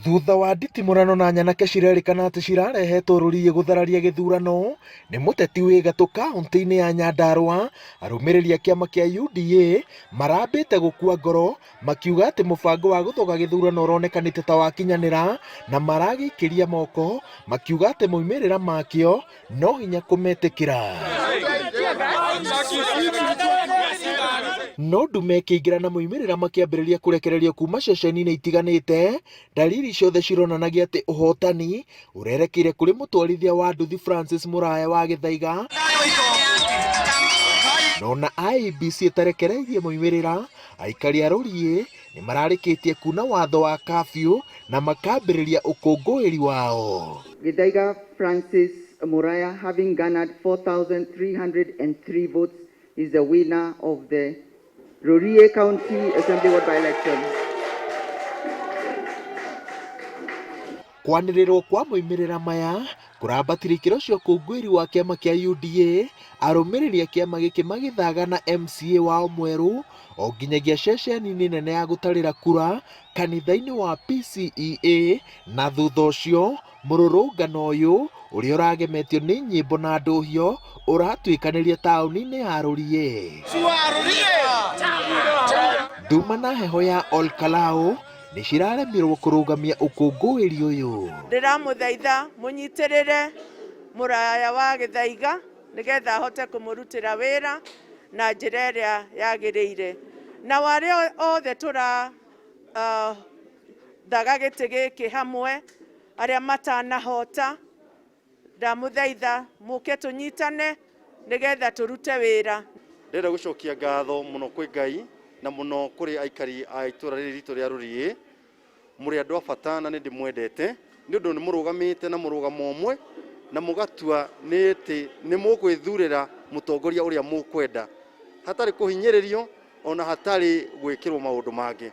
Thutha wa nditimurano na nyanake cirerikana ati cirarehetwo Rũriĩ guthararia gĩthurano nĩ mũteti wĩ gatũ kaunti-inĩ ya Nyandarua, arũmĩrĩri a kĩama kĩa UDA marambĩte gũkua ngoro makiuga atĩ mũbango wa gũthoga gĩthurano ũronekanĩte ta wakinyanĩra, na maragĩikĩria moko makiuga atĩ moimĩrĩra makĩo no hinya kũmetĩkĩra. No ndume ĩkĩingĩra na moimĩrĩra makĩambĩrĩria kũrekererio kuma ceceni-inĩ itiganĩte, dalili ciothe cironanagia atĩ ũhotani ũrerekeire kũrĩ mũtwarithia wa nduthi Francis Mũraya wa Gĩthaiga, nona IEBC ĩtarekereirie moimĩrĩra, aikari a Rũriĩ nĩ mararĩkĩtie kuna watho wa curfew na makambĩrĩria ũkũngũĩri wao. Gĩthaiga Francis Mũraya, having garnered 4,303 votes, is the winner of the Rũriĩ County Assembly Ward by-election. Kwanĩrĩrwo kwa moimĩrĩra maya kũrambatĩria ikĩro cia ũkũngũĩri wa kĩama kĩa UDA, arũmĩrĩri a kĩama gĩkĩ magĩthaga na MCA wao mwerũ o nginyagia ceceni-inĩ nene ya gũtarĩra kura kanitha-inĩ wa PCEA, na thutha ũcio mũrũrũngano ũyũ ũrĩa ũragemetio nĩ nyĩmbo na ndũhio ũratuĩkanĩria taũni-inĩ ya Rũriĩ. Nduma na heho ya Olkalau nĩ ciraremirwo kũrũgamia ũkũngũĩri ũyũ. Ndĩramũthaitha mũnyitĩrĩre Mũraya wa Gĩthaiga nĩgetha ahote kũmũrutĩra wĩra na njĩra ĩrĩa yagĩrĩire, na warĩa othe tũra daga gĩtĩ gĩkĩ hamwe arĩa matanahota, ndamũthaitha mũke tũnyitane nĩgetha tũrute wĩra. Ndĩrenda gũcokia ngatho mũno kwĩ Ngai na mũno kũrĩ aikari a itũra rĩrĩ ritũ rĩa Rũriĩ. Mũrĩ andũ a bata na nĩ ndĩmwendete nĩ ũndũ nĩ mũrũgamĩte na mũrũgamo ũmwe na mũgatua nĩ atĩ nĩ mũkwĩthurĩra mũtongoria ũrĩa mũkwenda hatarĩ kũhinyĩrĩrio ona hatarĩ gwĩkĩrwo maũndũ mangĩ.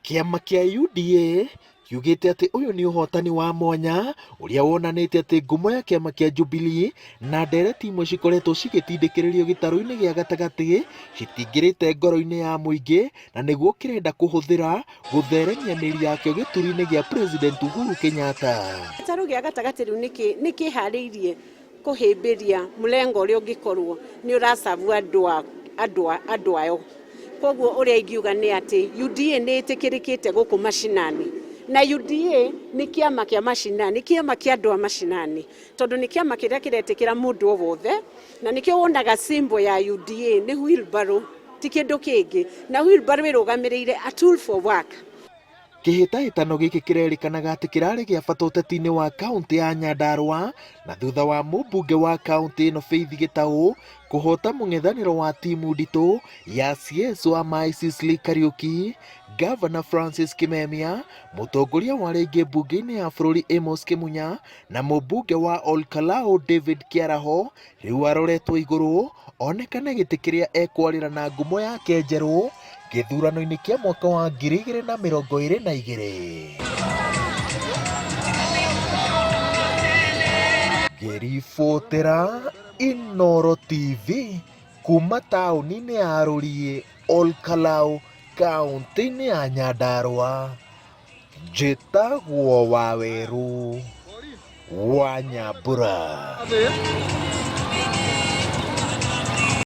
Kĩama kĩa UDA kiugĩte atĩ ũyũ nĩ ũhotani wa mwanya ũrĩa wonanĩte atĩ ngumo ya kĩama kĩa Jubilee na ndereti imwe cikoretwo cigĩtindĩkĩrĩrio gĩtarũ-inĩ gĩa gatagatĩ citingĩrĩte ngoro-inĩ ya mũingĩ, na nĩguo kĩrenda kũhũthĩra gũtheremia mĩri yakĩo gĩturi-inĩ gĩa President Uhuru Kenyatta. Gĩtarũ gĩa gatagatĩ rĩu nĩ kĩharĩirie kũhĩmbĩria mũlengo ũrĩa ũngĩkorwo nĩ ũracabu andũ ayo. Koguo ũrĩa ingiuga nĩ atĩ UDA nĩ ĩtĩkĩrĩkĩte gũkũ mashinani, na UDA nĩ kĩama kĩa mashinani, kĩama kĩa andũ a mashinani, tondũ nĩ kĩama kĩrĩa kĩretĩkĩra mũndũ o wothe, na nĩkĩo wonaga symbol ya UDA nĩ wheelbarrow, ti kĩndũ kĩngĩ, na wheelbarrow ĩrũgamĩrĩire a tool for work. Kĩhĩtahĩtano gĩkĩ kĩrerĩkanaga atĩ kĩrarĩ gĩa bata ũteti-inĩ wa kaunti ya Nyandarua, na thutha wa mũmbunge wa kaunti ĩno Faith Gĩtaũ kũhota mũng'ethanĩro wa timu nditũ ya CS wa Maisisli Kariuki, Governor Francis Kimemia, mũtongoria wa rĩngĩ mbunge-inĩ ya bũrũri Amos Kĩmunya na mũmbunge wa Olkalau David Kĩaraho, rĩu aroretwo igũrũ onekane gĩtĩ kĩrĩa ekwarĩra na ngumo yake njerũ gĩthurano-inĩ kĩa mwaka wa 2022. Ngĩribotera Inooro TV kuma taũni-inĩ ya Rũriĩ, Olkalau, kaunti-inĩ ya Nyandarua, njĩtagwo Wawerũ wa Nyambura.